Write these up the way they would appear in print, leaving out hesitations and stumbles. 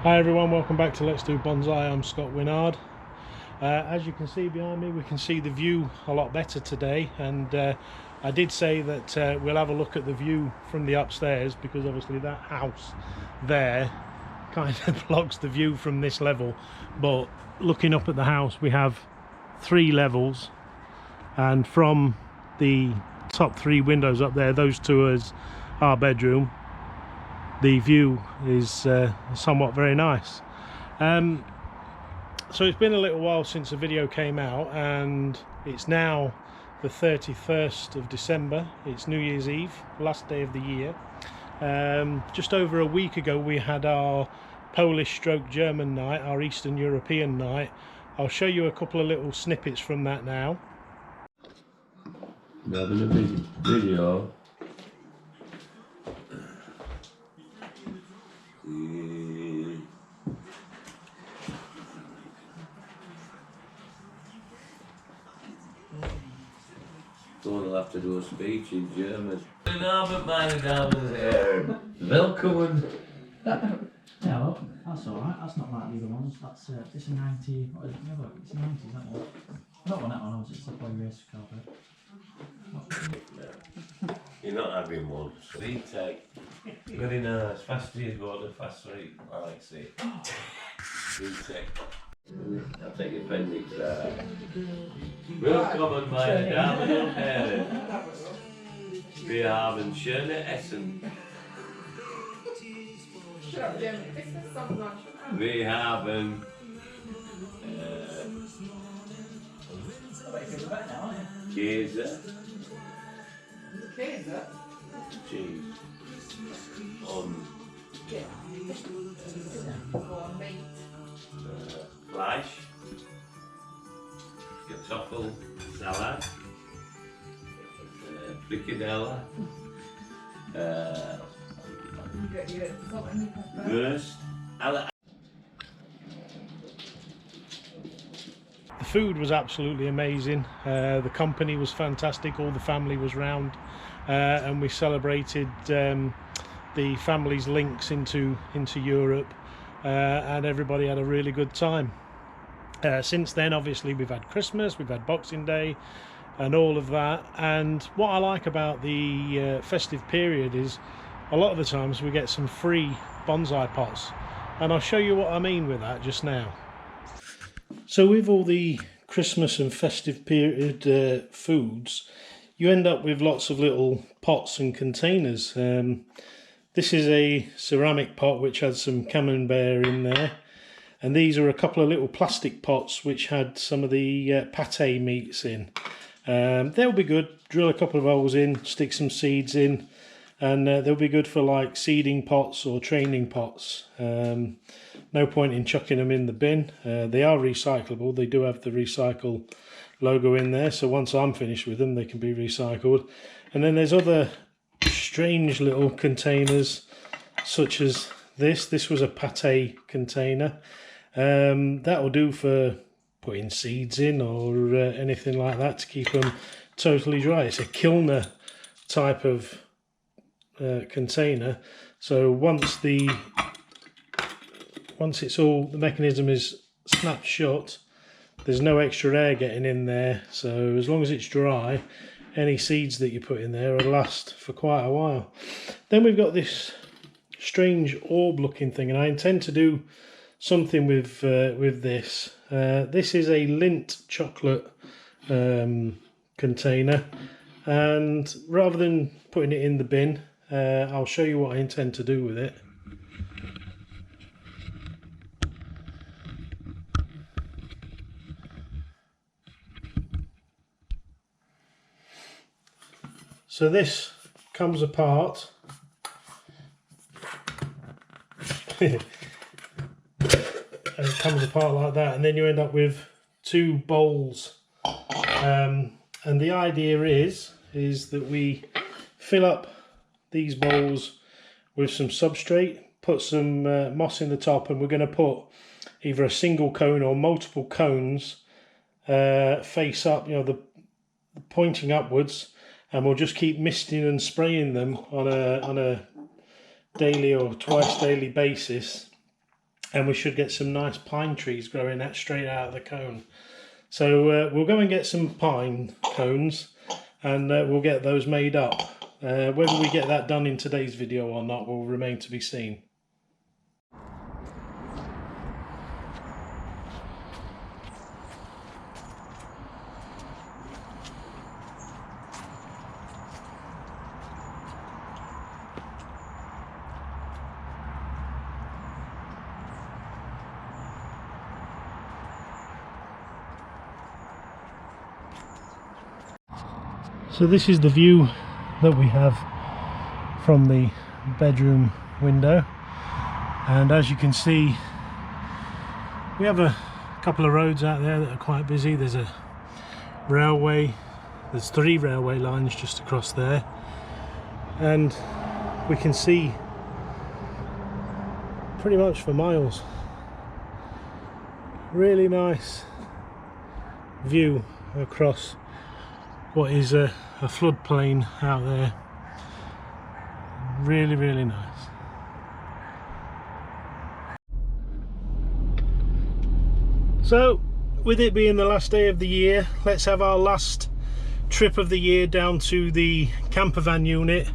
Hi everyone, welcome back to Let's Do Bonsai. I'm Scott Winard. As you can see behind me, we can see the view a lot better today, and I did say that we'll have a look at the view from the upstairs, because obviously that house there kind of blocks the view from this level. But looking up at the house, we have 3 levels, and from the top 3 windows up there, those two is our bedroom. The view is somewhat very nice. So it's been a little while since the video came out, and it's now the 31st of December. It's New Year's Eve, last day of the year. Just over a week ago we had our Polish stroke German night, our Eastern European night. I'll show you a couple of little snippets from that now. We're having a big video. Someone will have to do a speech in German. Guten Abend, meine Damen und Herren. Welcome. No, that's alright. That's not like the other ones. That's it's a 90. What is it? No, look, it's a 90. That one. Not one. That one. Was it's the boy race car. You're not having one. Retake. Very nice. Faster you go, the faster it likes it. Retake. I'll take your appendix out. Willkommen, meine Damen und Herren. Wir haben schöne Essen. Wir haben Käse. Cheese. Und Fleisch. Kartoffel. Salat. Frikadelle. Wurst. The food was absolutely amazing. The company was fantastic. All the family was round, and we celebrated the family's links into Europe, and everybody had a really good time. Since then, obviously, we've had Christmas, we've had Boxing Day, and all of that. And what I like about the festive period is a lot of the times we get some free bonsai pots, and I'll show you what I mean with that just now. So with all the Christmas and festive period foods, you end up with lots of little pots and containers. This is a ceramic pot which had some camembert in there, and these are a couple of little plastic pots which had some of the pate meats in. They'll be good. Drill a couple of holes in, stick some seeds in, and they'll be good for like seeding pots or training pots. No point in chucking them in the bin. They are recyclable. They do have the recycle logo in there, so once I'm finished with them they can be recycled. And then there's other strange little containers such as this. This was a pate container. That'll do for putting seeds in or anything like that to keep them totally dry. It's a kilner type of container, so once it's all, the mechanism is snapped shut, there's no extra air getting in there, so as long as it's dry, any seeds that you put in there will last for quite a while. Then we've got this strange orb looking thing, and I intend to do something with this. This is a Lindt chocolate container, and rather than putting it in the bin, I'll show you what I intend to do with it. So this comes apart. And it comes apart like that, and then you end up with 2 bowls. And the idea is that we fill up these bowls with some substrate, put some moss in the top, and we're going to put either a single cone or multiple cones face up, you know, the pointing upwards, and we'll just keep misting and spraying them on a daily or twice daily basis. and we should get some nice pine trees growing out straight out of the cone. So we'll go and get some pine cones, and we'll get those made up. Whether we get that done in today's video or not will remain to be seen. So this is the view that we have from the bedroom window, and as you can see, we have a couple of roads out there that are quite busy. There's a railway, there's 3 railway lines just across there, and we can see pretty much for miles. Really nice view across what is a floodplain out there. Really, really nice. So, with it being the last day of the year, let's have our last trip of the year down to the camper van unit,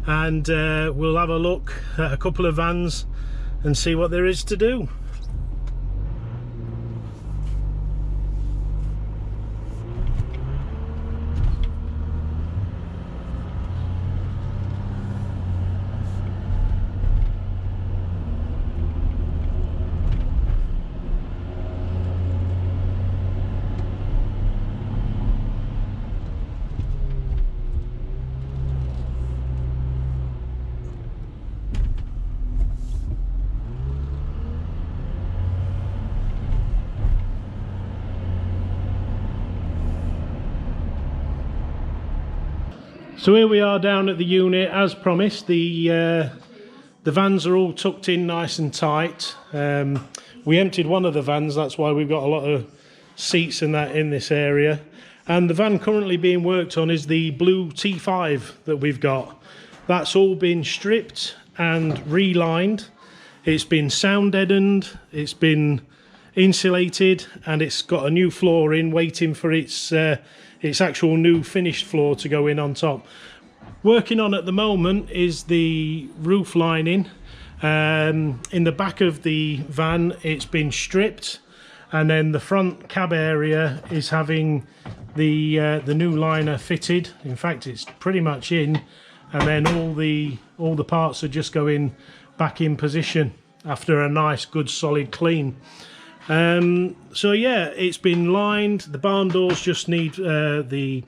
and we'll have a look at a couple of vans and see what there is to do. So here we are down at the unit, as promised. The vans are all tucked in nice and tight. We emptied one of the vans, that's why we've got a lot of seats and that in this area. And the van currently being worked on is the blue T5 that we've got. That's all been stripped and relined. It's been sound deadened, it's been insulated, and it's got a new floor in, waiting for its actual new finished floor to go in on top. Working on at the moment is the roof lining. In the back of the van it's been stripped, and then the front cab area is having the new liner fitted. In fact, it's pretty much in, and then all the parts are just going back in position after a nice good solid clean. So yeah, it's been lined. The barn doors just need the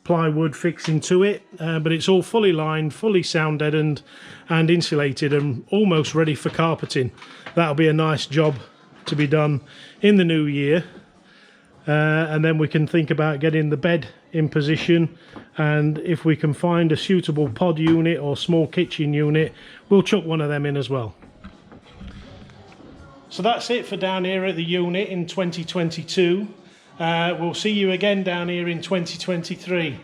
plywood fixing to it, but it's all fully lined, fully sound deadened and insulated, and almost ready for carpeting. That'll be a nice job to be done in the new year, and then we can think about getting the bed in position, and if we can find a suitable pod unit or small kitchen unit, we'll chuck one of them in as well. So that's it for down here at the unit in 2022. We'll see you again down here in 2023.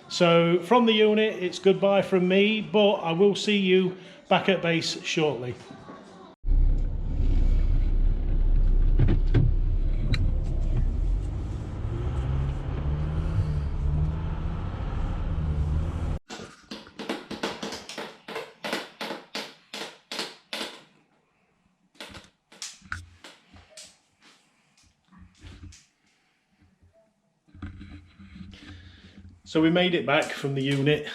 So from the unit, it's goodbye from me, but I will see you back at base shortly. So we made it back from the unit,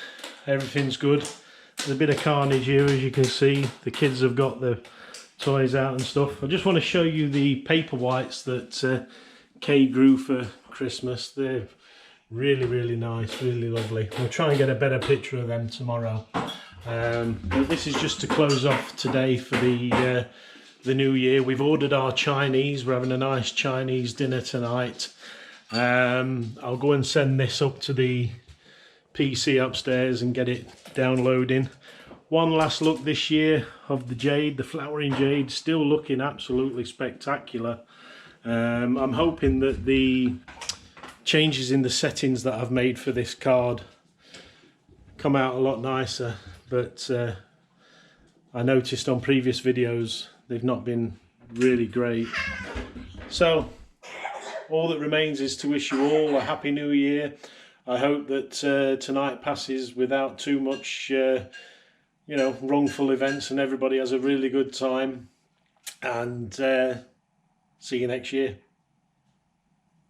everything's good. There's a bit of carnage here, as you can see. The kids have got the toys out and stuff. I just want to show you the paper whites that Kay grew for Christmas. They're really, really nice, really lovely. We'll try and get a better picture of them tomorrow. But this is just to close off today for the new year. We've ordered our Chinese. We're having a nice Chinese dinner tonight. I'll go and send this up to the PC upstairs and get it downloading. One last look this year of the jade, the flowering jade, still looking absolutely spectacular. I'm hoping that the changes in the settings that I've made for this card come out a lot nicer, but I noticed on previous videos they've not been really great. So all that remains is to wish you all a happy new year. I hope that tonight passes without too much wrongful events, and everybody has a really good time, and see you next year.